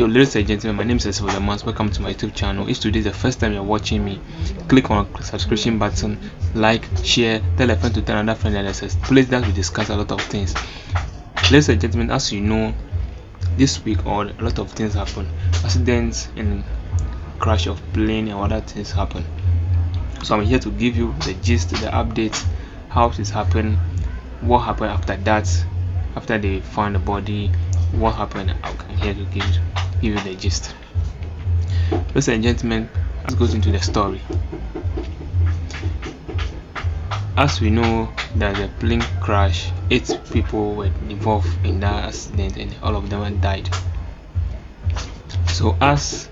Yo, ladies and gentlemen, my name is Ho.Dzata. Welcome to my YouTube channel. If today is the first time you're watching me, click on the subscription button, like, share, tell a friend to tell another friend, and let's place that we discuss a lot of things. Ladies and gentlemen, as you know, this week a lot of things happen. Accidents and crash of plane and other things happen. So I'm here to give you the gist, the updates, how it happened, what happened after that, after they found the body, what happened. I'm here to give you the gist. Ladies and gentlemen, let's go into the story. As we know that the plane crash, 8 people were involved in that accident and all of them died. So as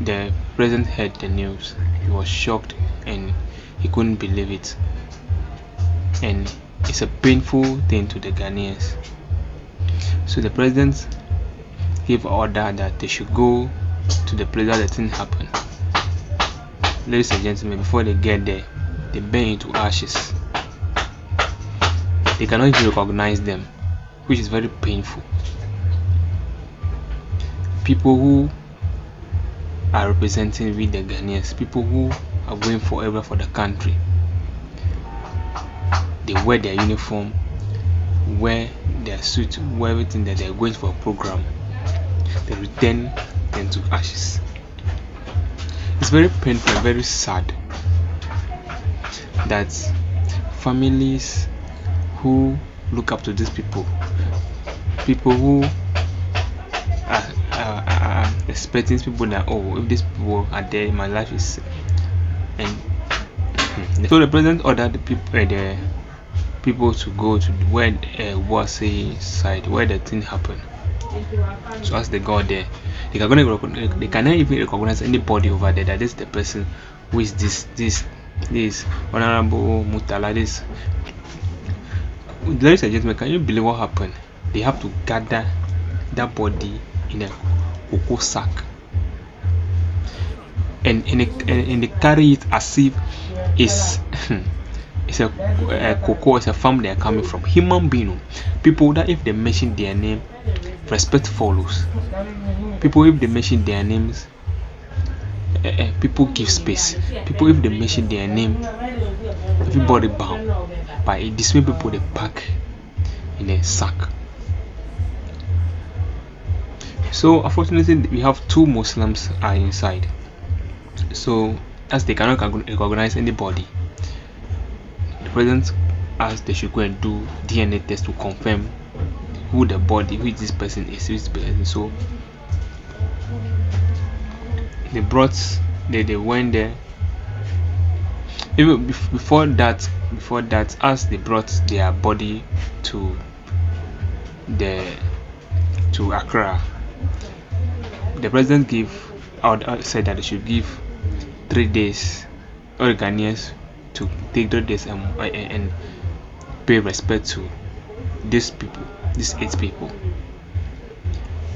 the president heard the news, he was shocked and he couldn't believe it, and it's a painful thing to the Ghanaians. So the president gave order that they should go to the place that the thing happened. Ladies and gentlemen, before they get there, they burn into ashes. They cannot even recognize them, which is very painful. People who are representing with the Ghanaians, people who are going forever for the country, they wear their uniform, wear their suit, wear everything that they're going for a program. They return them to ashes. It's very painful and very sad that families who look up to these people who are expecting people that, oh, if these people are there, my life is safe. And so the president ordered the people to go to where Wasi side, where the thing happened. So as they got there, they cannot even recognize anybody over there that is the person who is this Honorable Mutala. This, ladies and gentlemen, can you believe what happened? They have to gather that body in a cocoa sack and they carry it as if it's it's a cocoa, it's a farm they are coming from. Human being, people that if they mention their name, respect follows. People if they mention their names, people give space. People if they mention their name, everybody bow. But this way people they pack in a sack. So unfortunately we have 2 Muslims are inside. So as they cannot recognize anybody, the president asked they should go and do DNA test to confirm who the body, who this person is, who this person. So they went there. Even before that, as they brought their body to Accra, the president said that they should give 3 days, all the Ghanaians to take 3 days and pay respect to these people, these 8 people.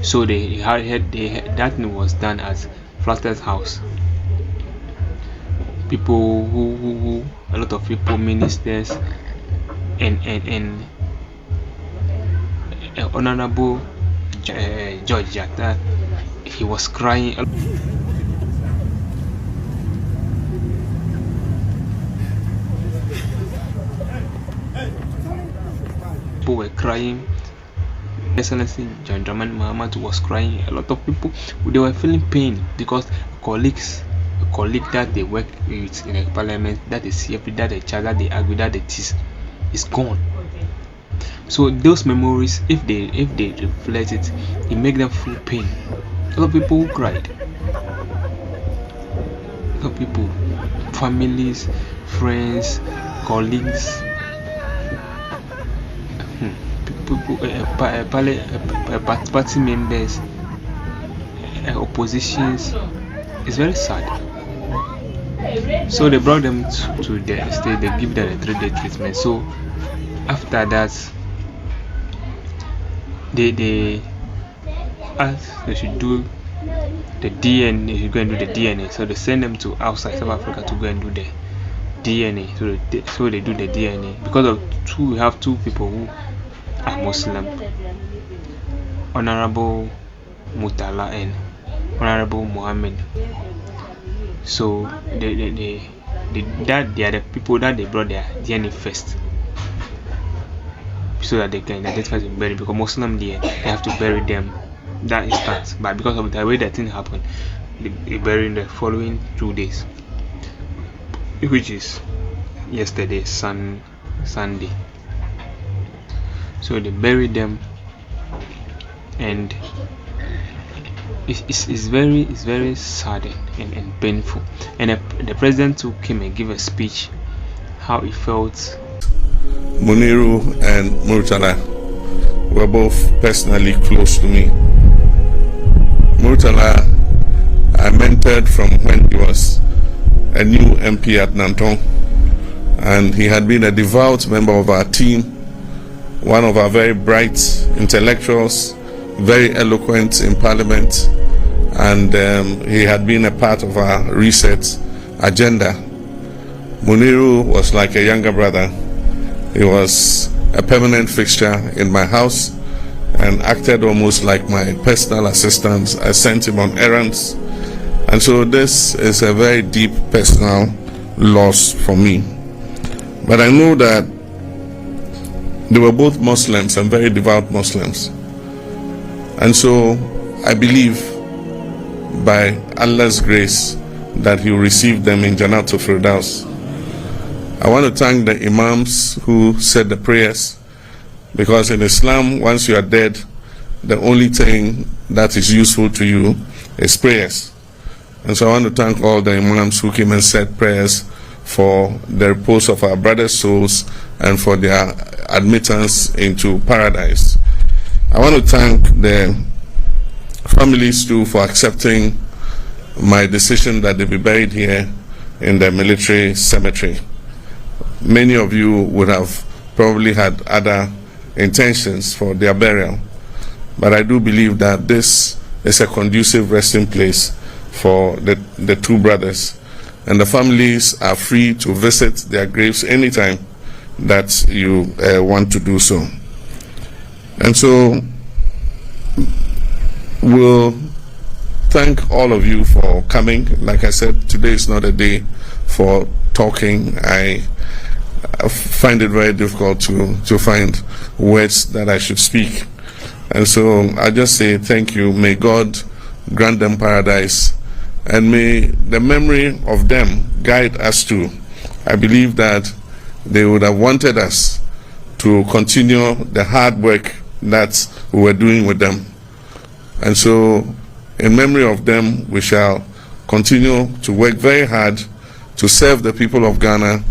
So that thing was done at Flaster's house. People who a lot of people, ministers and Honorable George Dzata, he was crying. People were crying. Excellency John Dramani Mahama was crying. A lot of people, they were feeling pain because a colleague that they work with in the parliament, that they see every, that they chat, that they argue, that they tease, is gone. So those memories, if they reflect it, it makes them feel pain. A lot of people who cried. A lot of people, families, friends, colleagues, party members, oppositions. It's very sad. So they brought them to the state. They give them a 3-day treatment. So after that, they asked they should do the DNA. They should go and do the DNA. So they send them to outside South Africa to go and do the DNA. So they do the DNA because of we have 2 people who are Muslim. Honorable Murtala and Honorable Mohammed. So they are the people that they brought their DNA first, so that they can identify them bury, because Muslim they have to bury them that instant. But because of the way that thing happened, they bury in the following 2 days, which is yesterday, Sunday. So they buried them, and it's very sad and painful. And the president too came and gave a speech how he felt. Muniru and Murtala were both personally close to me. Murtala I mentored from when he was a new MP at Nanton, and he had been a devout member of our team, one of our very bright intellectuals, very eloquent in Parliament, and he had been a part of our research agenda. Muniru was like a younger brother. He was a permanent fixture in my house and acted almost like my personal assistant. I sent him on errands, and so this is a very deep personal loss for me. But I know that they were both Muslims and very devout Muslims, and so I believe by Allah's grace that He will receive them in Jannatul Firdaus. I want to thank the Imams who said the prayers, because in Islam, once you are dead, the only thing that is useful to you is prayers. And so I want to thank all the Imams who came and said prayers for the repose of our brothers' souls and for their admittance into paradise. I want to thank the families too for accepting my decision that they be buried here in the military cemetery. Many of you would have probably had other intentions for their burial, but I do believe that this is a conducive resting place for the two brothers, and the families are free to visit their graves anytime that you want to do so. And so we'll thank all of you for coming. Like I said, today is not a day for talking. I find it very difficult to find words that I should speak. And so I just say thank you. May God grant them paradise, and may the memory of them guide us too. I believe that they would have wanted us to continue the hard work that we were doing with them. And so in memory of them, we shall continue to work very hard to serve the people of Ghana,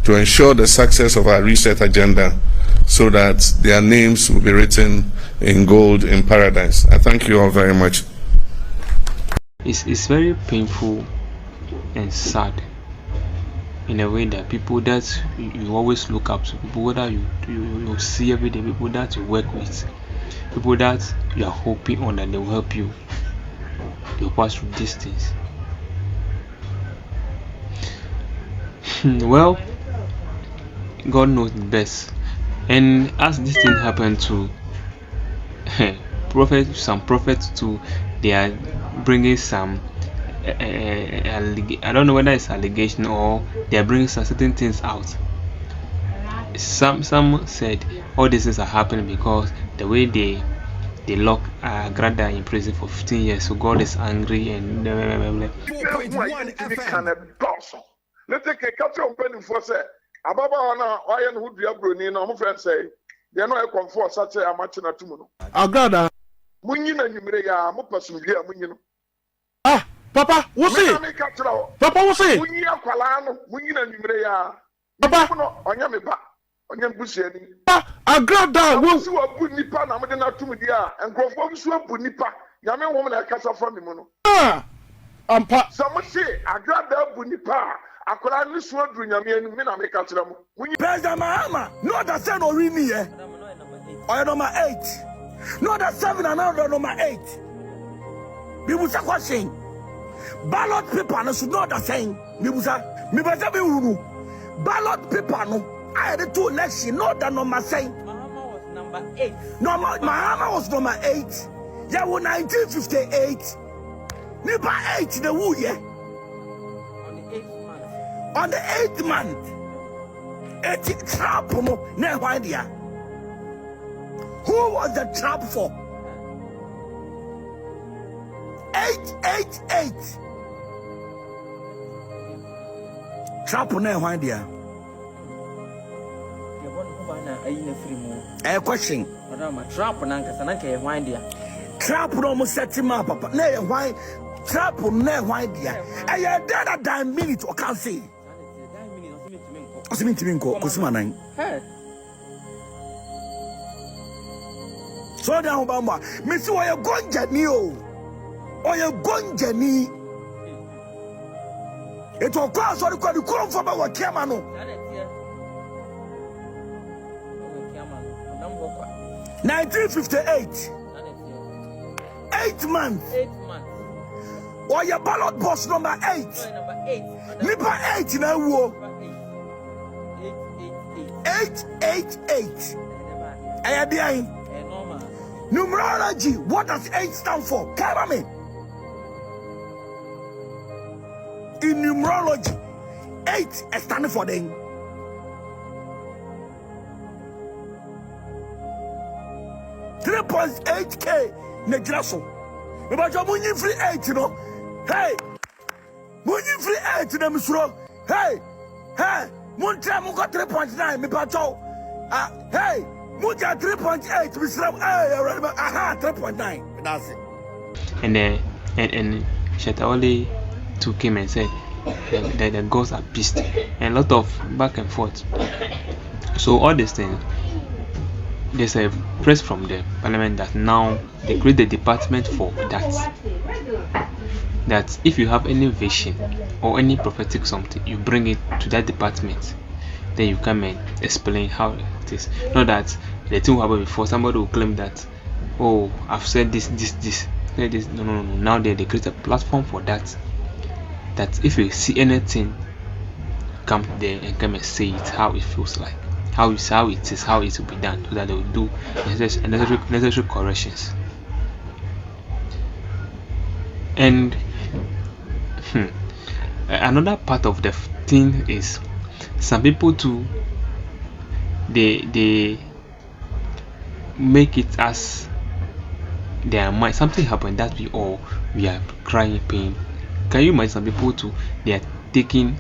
to ensure the success of our research agenda, so that their names will be written in gold in paradise. I thank you all very much. It's very painful and sad in a way that people that you always look up to, people that you see every day, people that you work with, people that you are hoping on that they will help you, they will pass through these things. Well, God knows the best. And as this thing happened to some prophets too, they are bringing some I don't know whether it's allegation or they are bringing some certain things out. Some said all these things are happening because the way they lock Grada in prison for 15 years, so God is angry and Ababa na oya no dua broni na mo friend say they no e comfort sache amache na tumu no agrada munyi na nyimire ya mo pasum bia munyi no papa wo say papa wo say munyi akwala no munyi na nyimire ya papa no onya me ba onya busuani agrada wo si wa bu nipa na mo de na tumu dia enkrofo bi so bu nipa nyame wo na kasa fra me mu no ampa so mo say agrada bu nipa akola ni so aduru nyame anu me na me ka kira mo munyi President Mahama no that say no ri ni eh or number 8 no that 7 and number 8 bibusa question ballot paper no should not that saying bibusa me better be hunu ballot paper no I had two election no that number saying Mahama was number 8 no Mahama was number 8 Yeah, 1958. Nipa 8 the woo, yeah. On the 8th month. 8 trap no ne why dia. Who was the trap for? 888. Trap ne why dia. Question. Trap no mo set him up, papa. Ne why trap ne why dia. Eh dead that minute or can say. Osimi nko kusuma nan. So down bamba. Me see oye gonjani o. Oye gonjani. It will cause what you call the call for our Kiamano. 1958. 8 months. Or your ballot box number 8. Nipa 8 in a war. 888. Ayadiai. Numerology. What does 8 stand for? Karame. In numerology, 8 is standing for them. $3.8K Negraso. But you're money free 8, you know. Hey, money free 8 to them, Misro. Hey, Muntra Muka 3.9, me pato. Hey, Muja 3.8, Misro. Hey, 3.9. That's it. And Shetawale took him and said that the gods are pissed, and a lot of back and forth. So all these things, there's a press from the parliament that now they create the department for that. That if you have any vision or any prophetic something, you bring it to that department. Then you come and explain how it is. Not that the thing will happen before somebody will claim that, oh, I've said this. Said this. No. Now they create a platform for that. That if you see anything, come there and come and say it how it feels like. How it is, how it will be done, so that they will do necessary corrections. And another part of the thing is some people too, they make it as their mind. Something happened that we are crying pain. Can you imagine some people too? They are taking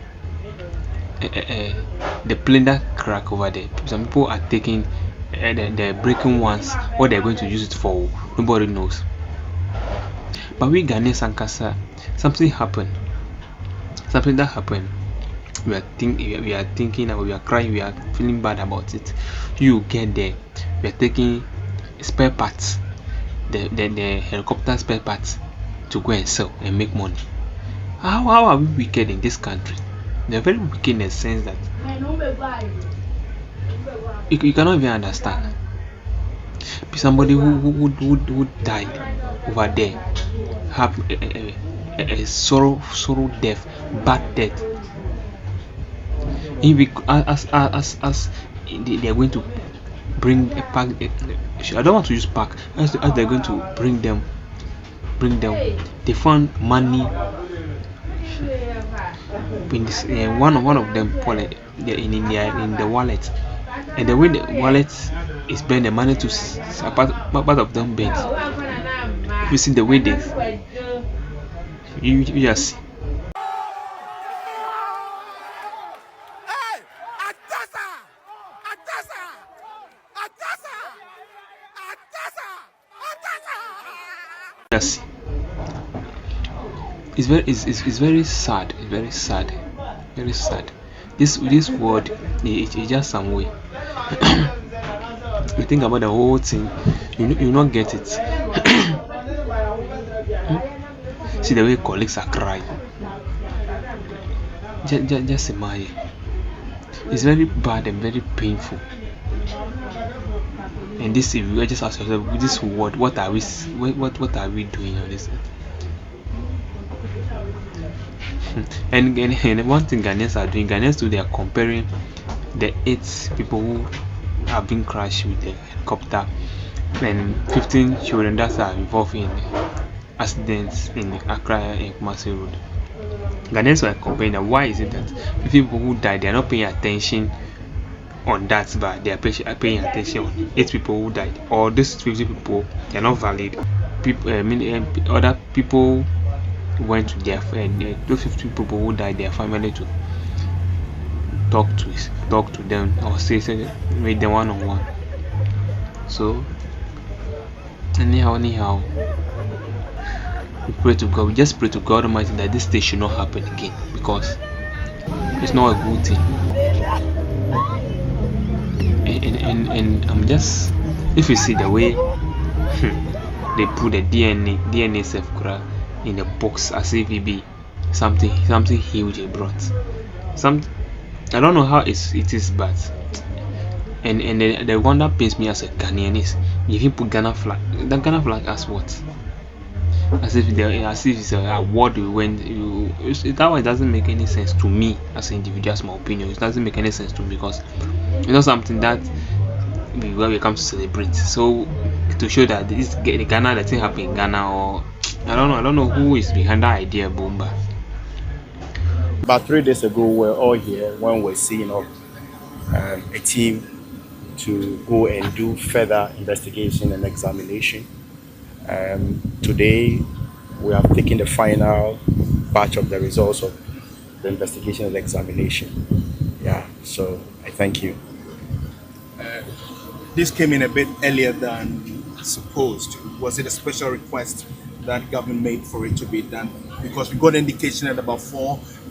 the plane that crack over there. Some people are taking the breaking ones. What they're going to use it for, nobody knows. But we Ghanaians and Kasa, something happened. Something that happened. We are thinking, and we are crying. We are feeling bad about it. You get there. We are taking spare parts, the helicopter spare parts, to go and sell and make money. How are we wicked in this country? They're very wicked in the sense that you cannot even understand. Somebody who died over there have a sorrow death, bad death. If we, as they are going to bring a pack, I don't want to use pack. As they're going to bring them, they found money. One of them put it in the wallet, and the way the wallet is bent, the money to part of them bent. You see the way they, you just see. Yes. It's very sad. It's very sad. Very sad. This word is just some way. You think about the whole thing, you not get it. See the way colleagues are crying. Just imagine. It's very bad and very painful. And this, if we just ask ourselves, this word, what are we doing on this? And one thing Ghanaians are doing, they are comparing the 8 people who have been crashed with the helicopter and 15 children that are involved in accidents in Accra and Kumasi Road. Ghanaians were complaining that why is it that 50 people who died, they are not paying attention on that, but they are paying attention on 8 people who died, or these 50 people, they are not valid. People, other people went to their those 50 people who died, their family, to talk to them or say with them one-on-one. So anyhow, we pray to God. We just pray to God Almighty that this thing should not happen again, because it's not a good thing. And I'm just, if you see the way they put the DNA self in a box as if it be something huge they brought. I don't know how it is, but and the one that pains me as a Ghanaian is if you put Ghana flag, the Ghana flag as what? As if it's an award we went. That way it doesn't make any sense to me as an individual. As my opinion, it doesn't make any sense to me, because it's not something that we come to celebrate. So to show that this the Ghana, that thing happened in Ghana, or I don't know who is behind that idea, Bomba. About 3 days ago, we were all here when we're seeing up a team to go and do further investigation and examination. Today, we have taken the final batch of the results of the investigation and examination. Yeah, so I thank you. This came in a bit earlier than supposed. Was it a special request that government made for it to be done? Because we got an indication that about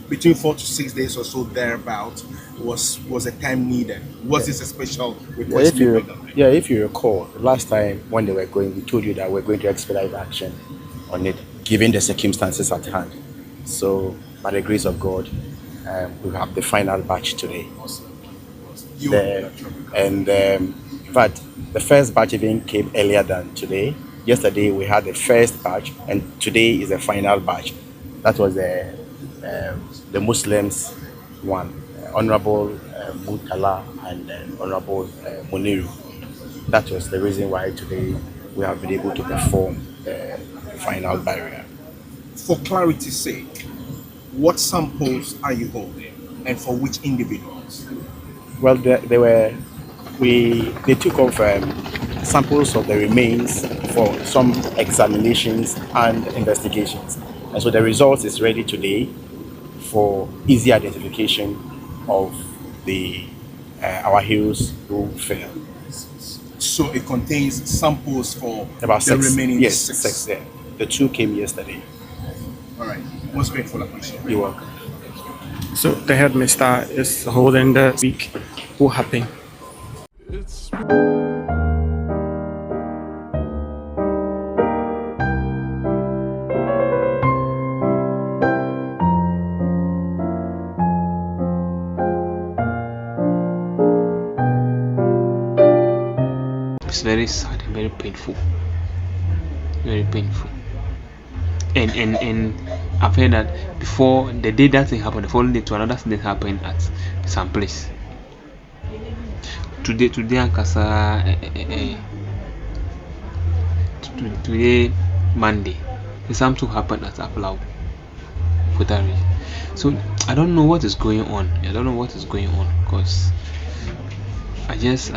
between 4 to 6 days or so thereabout was the time needed. Was this a special request? If you recall, last time when they were going, we told you that we're going to expedite action on it, given the circumstances at hand. So, by the grace of God, we have the final batch today. But the first batch even came earlier than today. Yesterday we had the first batch, and today is the final batch. That was the Muslims one, Honorable Mutala and Honorable Muniru. That was the reason why today we have been able to perform the final barrier. For clarity's sake, what samples are you holding, and for which individuals? Well, they took off samples of the remains for some examinations and investigations, and so the result is ready today for easy identification of our heroes who fell. So it contains samples for about the six. remaining Yes, six. 6. Yeah. The 2 came yesterday. All right. Most grateful, appreciate it. You're welcome. So the headmaster is holding the week. What happened? It's very sad and very painful. Very painful. And I've heard that before the day that thing happened, the following day to another thing happened at some place. Today Ankasa today Monday, the same thing happened at Aplau, Futari. So I don't know what is going on. Because I just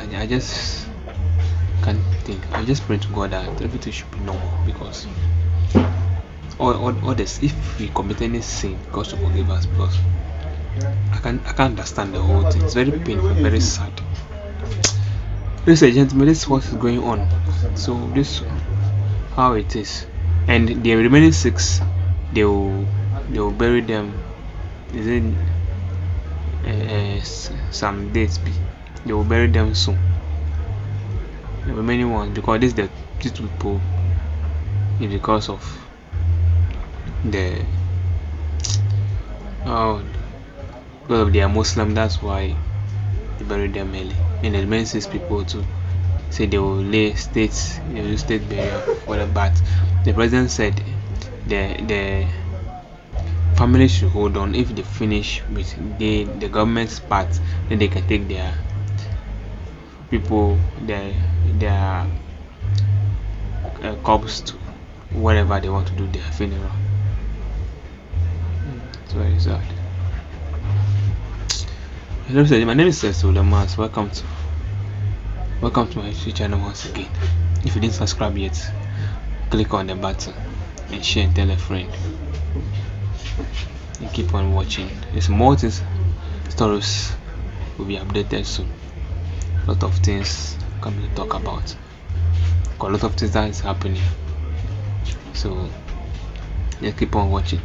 can't think. I just pray to God that everything should be normal, because all this, if we commit any sin, God should forgive us, because I can't understand the whole thing. It's very painful, very sad. Ladies and gentlemen, this is what is going on. So this how it is, and the remaining 6, they will bury them. Is it some dates? They will bury them soon. The remaining ones, because these people, is because of because of they are Muslim. That's why they bury them early. And the remaining 6 people too say they will do state burial for the bat. The president said the family should hold on. If they finish with the government's part, then they can take their people, their corpse to wherever they want to do their funeral. It's very sad. Hello, sir. My name is Hon.Sam. Welcome to my YouTube channel once again. If you didn't subscribe yet, click on the button and share and tell a friend. And keep on watching. There's more things, stories will be updated soon. A lot of things coming to talk about. A lot of things that is happening. So just keep on watching.